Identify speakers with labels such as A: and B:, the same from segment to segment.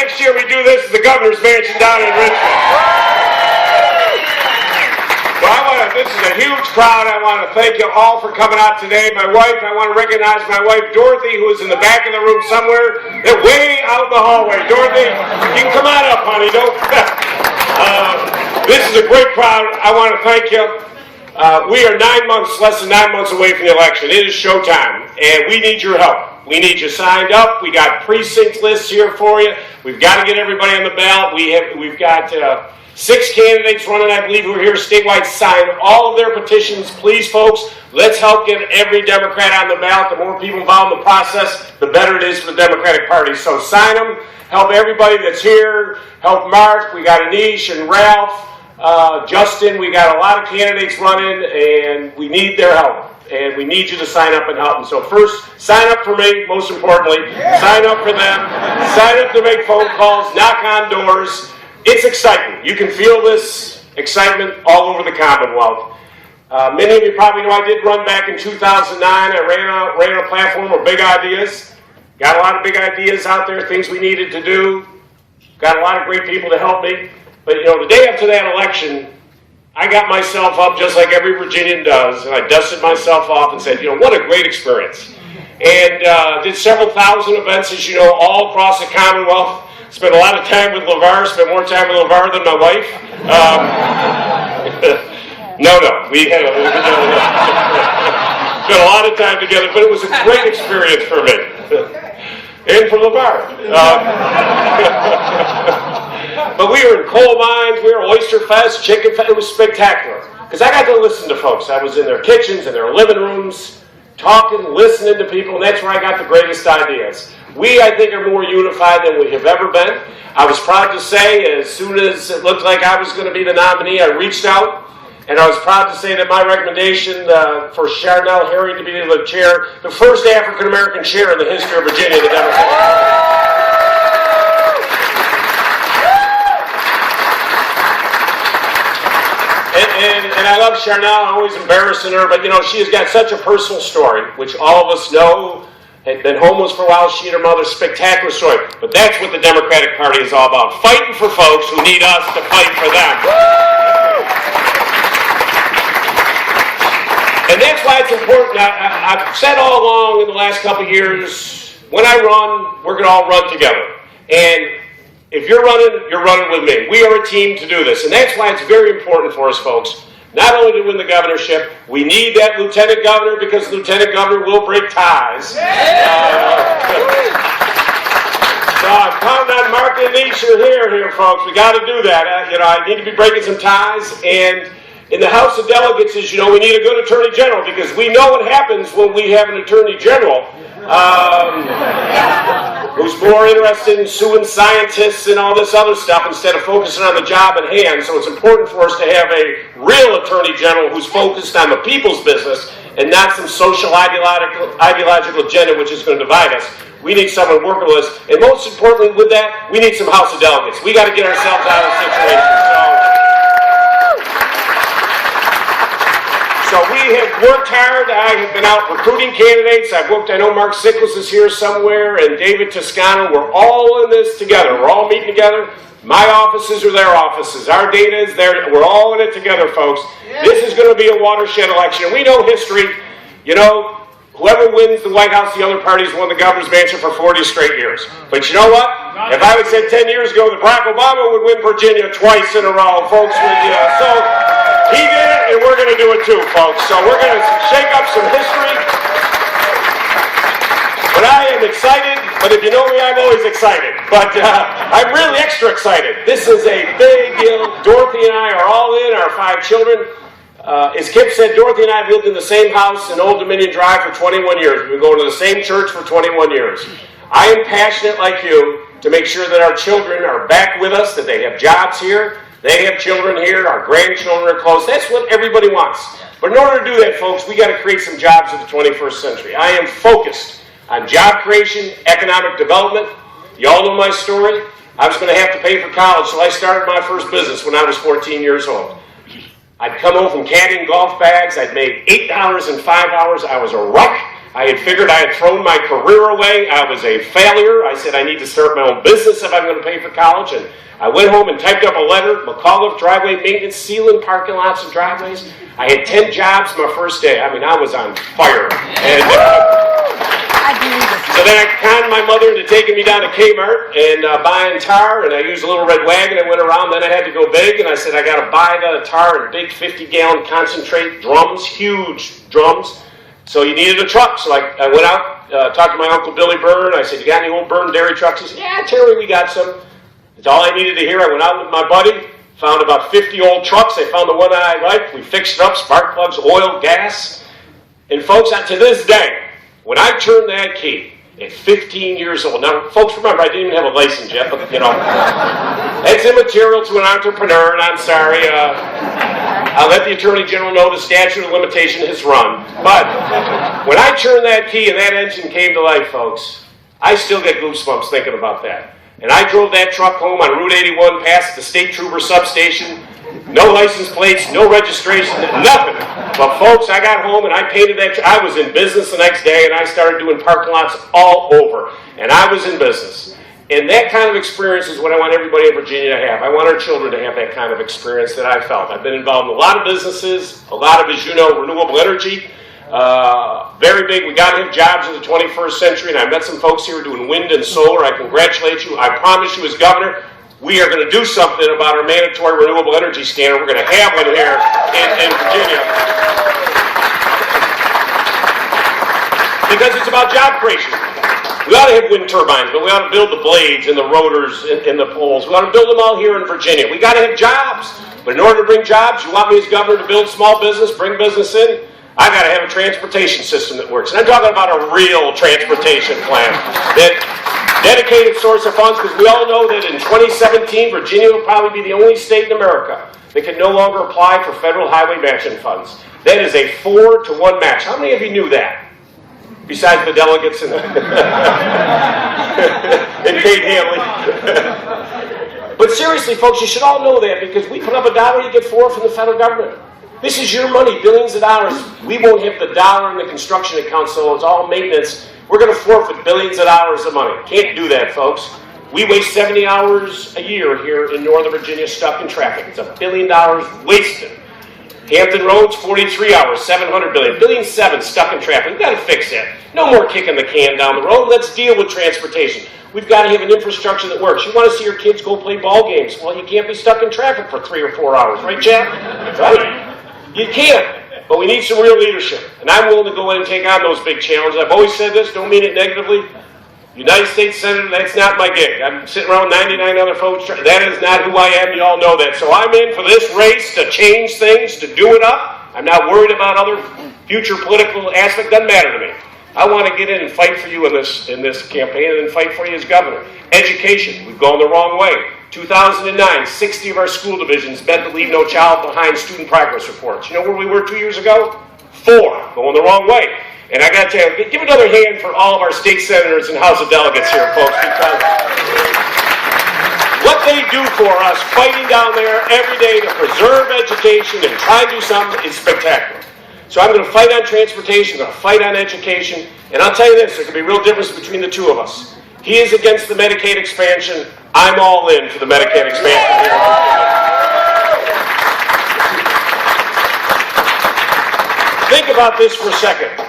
A: next year we do this at the governor's mansion down in Richmond. Well, this is a huge crowd. I want to thank you all for coming out today. My wife, I want to recognize my wife, Dorothy, who is in the back of the room somewhere. They're way out in the hallway. Dorothy, you can come on up, honey. Don't. This is a great crowd. I want to thank you. We are less than 9 months away from the election. It is showtime, and we need your help. We need you signed up. We got precinct lists here for you. We've got to get everybody on the ballot. We've got 6 candidates running, I believe, who are here statewide. Sign all of their petitions, please, folks. Let's help get every Democrat on the ballot. The more people involved in the process, the better it is for the Democratic Party. So sign them. Help everybody that's here. Help Mark. We got Anish and Ralph. Justin, we got a lot of candidates running, and we need their help. And we need you to sign up and help them. So first, sign up for me, most importantly. Sign up for them. Sign up to make phone calls, knock on doors. It's exciting. You can feel this excitement all over the Commonwealth. Many of you probably know I did run back in 2009. I ran a platform of big ideas. Got a lot of big ideas out there, things we needed to do. Got a lot of great people to help me. But, you know, the day after that election, I got myself up just like every Virginian does, and I dusted myself off and said, you know, what a great experience. And did several thousand events, as you know, all across the Commonwealth. Spent a lot of time with LeVar, spent more time with LeVar than my wife. We had spent a lot of time together, but it was a great experience for me. And for LeVar. But we were in coal mines, we were Oyster Fest, Chicken Fest. It was spectacular. Because I got to listen to folks. I was in their kitchens, in their living rooms, talking, listening to people, and that's where I got the greatest ideas. We, I think, are more unified than we have ever been. I was proud to say, as soon as it looked like I was going to be the nominee, I reached out, and I was proud to say that my recommendation for Charnel Herring to be the chair, the first African-American chair in the history of Virginia, the Democratic Party. And I love Charnel. I'm always embarrassing her, but you know, she has got such a personal story, which all of us know. Had been homeless for a while, she and her mother, spectacular story. But that's what the Democratic Party is all about, fighting for folks who need us to fight for them. And that's why it's important. I've said all along in the last couple of years, when I run, we're going to all run together. And if you're running with me. We are a team to do this. And that's why it's very important for us, folks, not only to win the governorship, we need that lieutenant governor because the lieutenant governor will break ties. So I'm counting on Mark and Anish here, folks. We got to do that. I need to be breaking some ties. And in the House of Delegates, as you know, we need a good attorney general because we know what happens when we have an attorney general who's more interested in suing scientists and all this other stuff instead of focusing on the job at hand. So it's important for us to have a real attorney general who's focused on the people's business and not some social ideological agenda which is going to divide us. We need someone working with us. And most importantly with that, we need some House of Delegates. We got to get ourselves out of the situation. So we have worked hard. I have been out recruiting candidates. I know Mark Sickles is here somewhere and David Toscano. We're all in this together. We're all meeting together. My offices are their offices. Our data is there. We're all in it together, folks. Yeah. This is going to be a watershed election. We know history. You know, whoever wins the White House, the other party's won the governor's mansion for 40 straight years. But you know what? If I would have said 10 years ago that Barack Obama would win Virginia twice in a row, folks would, so he did it, and we're going to do it too, folks. So we're going to shake up some history. But I am excited, but if you know me, I'm always excited. But I'm really extra excited. This is a big deal. Dorothy and I are all in, our 5 children. As Kip said, Dorothy and I have lived in the same house in Old Dominion Drive for 21 years. We've been going to the same church for 21 years. I am passionate like you to make sure that our children are back with us, that they have jobs here, they have children here, our grandchildren are close. That's what everybody wants. But in order to do that, folks, we got to create some jobs in the 21st century. I am focused on job creation, economic development. You all know my story. I was going to have to pay for college, so I started my first business when I was 14 years old. I'd come home from caddying golf bags. I'd made $8 in 5 hours. I was a wreck. I had figured I had thrown my career away. I was a failure. I said I need to start my own business if I'm going to pay for college. And I went home and typed up a letter, McAuliffe driveway maintenance, sealing parking lots and driveways. I had 10 jobs my first day. I mean, I was on fire. And so then I conned my mother into taking me down to Kmart and buying tar, and I used a little red wagon. I went around, then I had to go big, and I said I got to buy the tar in big 50-gallon concentrate drums, huge drums. So you needed a truck. So I went out, talked to my Uncle Billy Byrne. I said, you got any old Byrne dairy trucks? He said, yeah, Terry, we got some. That's all I needed to hear. I went out with my buddy, found about 50 old trucks. I found the one that I liked. We fixed it up, spark plugs, oil, gas. And folks, to this day, when I turned that key at 15 years old, now folks remember I didn't even have a license yet, but you know, it's immaterial to an entrepreneur, and I'm sorry. I'll let the Attorney General know the statute of limitation has run. But when I turned that key and that engine came to life, folks, I still get goosebumps thinking about that. And I drove that truck home on Route 81 past the State Trooper substation. No license plates, no registration, nothing. But folks, I got home and I painted that truck. I was in business the next day, and I started doing parking lots all over. And I was in business. And that kind of experience is what I want everybody in Virginia to have. I want our children to have that kind of experience that I felt. I've been involved in a lot of businesses, a lot of, as you know, renewable energy. Very big. We got to have jobs in the 21st century, and I met some folks here doing wind and solar. I congratulate you. I promise you as governor, we are going to do something about our mandatory renewable energy standard. We're going to have one here in Virginia. Because it's about job creation. We ought to have wind turbines, but we ought to build the blades and the rotors and the poles. We ought to build them all here in Virginia. We got to have jobs. But in order to bring jobs, you want me as governor to build small business, bring business in? I got to have a transportation system that works. And I'm talking about a real transportation plan that dedicated source of funds, because we all know that in 2017, Virginia will probably be the only state in America that can no longer apply for federal highway matching funds. That is a 4-to-1 match. How many of you knew that? Besides the delegates and Kate Hanley. But seriously, folks, you should all know that, because we put up $1, you get $4 from the federal government. This is your money, billions of dollars. We won't have the dollar in the construction account, so it's all maintenance. We're going to forfeit billions of dollars of money. Can't do that, folks. We waste 70 hours a year here in Northern Virginia stuck in traffic. It's $1 billion wasted. Hampton Roads, 43 hours, $700 billion. $1.7 billion stuck in traffic. We've got to fix that. No more kicking the can down the road. Let's deal with transportation. We've got to have an infrastructure that works. You want to see your kids go play ball games. Well, you can't be stuck in traffic for 3 or 4 hours. Right, Chad? Right? You can't. But we need some real leadership. And I'm willing to go in and take on those big challenges. I've always said this. Don't mean it negatively. United States Senator, that's not my gig. I'm sitting around 99 other folks. That is not who I am. You all know that. So I'm in for this race to change things, to do it up. I'm not worried about other future political aspects. Doesn't matter to me. I want to get in and fight for you in this campaign, and then fight for you as governor. Education, we've gone the wrong way. 2009, 60 of our school divisions met the Leave No Child Behind student progress reports. You know where we were 2 years ago? 4, going the wrong way. And I got to tell you, give another hand for all of our state senators and House of Delegates here, folks, because what they do for us, fighting down there every day to preserve education and try to do something, is spectacular. So I'm going to fight on transportation, I'm going to fight on education, and I'll tell you this, there can be a real difference between the two of us. He is against the Medicaid expansion. I'm all in for the Medicaid expansion here. Think about this for a second.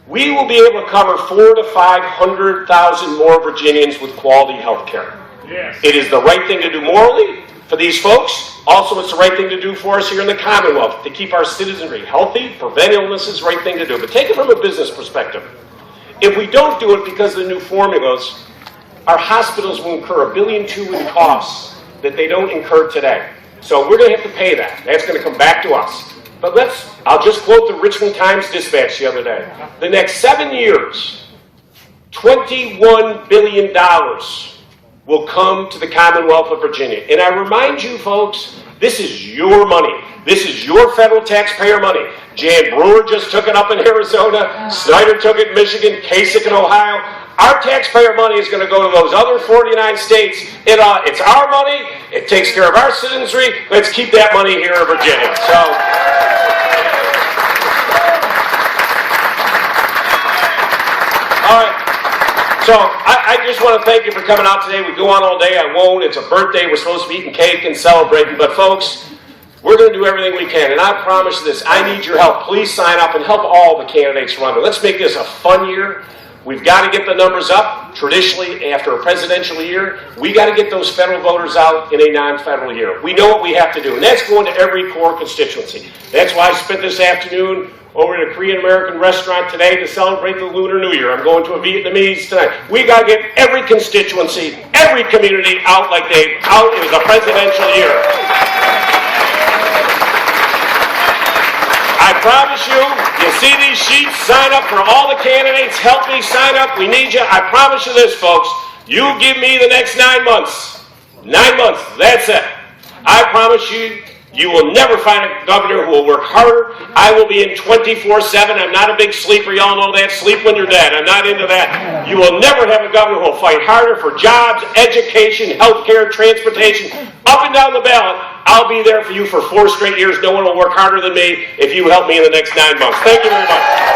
A: We will be able to cover 400,000 to 500,000 more Virginians with quality health care. Yes. It is the right thing to do morally for these folks. Also, it's the right thing to do for us here in the Commonwealth to keep our citizenry healthy, prevent illnesses, right thing to do. But take it from a business perspective. If we don't do it because of the new formulas, our hospitals will incur $1.2 billion in costs that they don't incur today. So we're going to have to pay that. That's going to come back to us. But I'll just quote the Richmond Times-Dispatch the other day. The next 7 years, $21 billion will come to the Commonwealth of Virginia. And I remind you, folks, this is your money. This is your federal taxpayer money. Jan Brewer just took it up in Arizona. Snyder took it in Michigan. Kasich in Ohio. Our taxpayer money is going to go to those other 49 states. It's our money. It takes care of our citizenry. Let's keep that money here in Virginia. So All right. So I just want to thank you for coming out today. We go on all day. I won't. It's a birthday. We're supposed to be eating cake and celebrating. But folks, we're going to do everything we can. And I promise you this. I need your help. Please sign up and help all the candidates run. Let's make this a fun year. We've got to get the numbers up. Traditionally, after a presidential year, we got to get those federal voters out in a non-federal year. We know what we have to do, and that's going to every core constituency. That's why I spent this afternoon over at a Korean-American restaurant today to celebrate the Lunar New Year. I'm going to a Vietnamese tonight. We got to get every constituency, every community out like they out. It was a presidential year. I promise you see these sheets, sign up for all the candidates, help me sign up, we need you. I promise you this, folks, you give me the next 9 months. 9 months, that's it. I promise you, you will never find a governor who will work harder. I will be in 24/7. I'm not a big sleeper, y'all know that. Sleep when you're dead. I'm not into that. You will never have a governor who will fight harder for jobs, education, health care, transportation, up and down the ballot. I'll be there for you for 4 straight years. No one will work harder than me if you help me in the next 9 months. Thank you very much.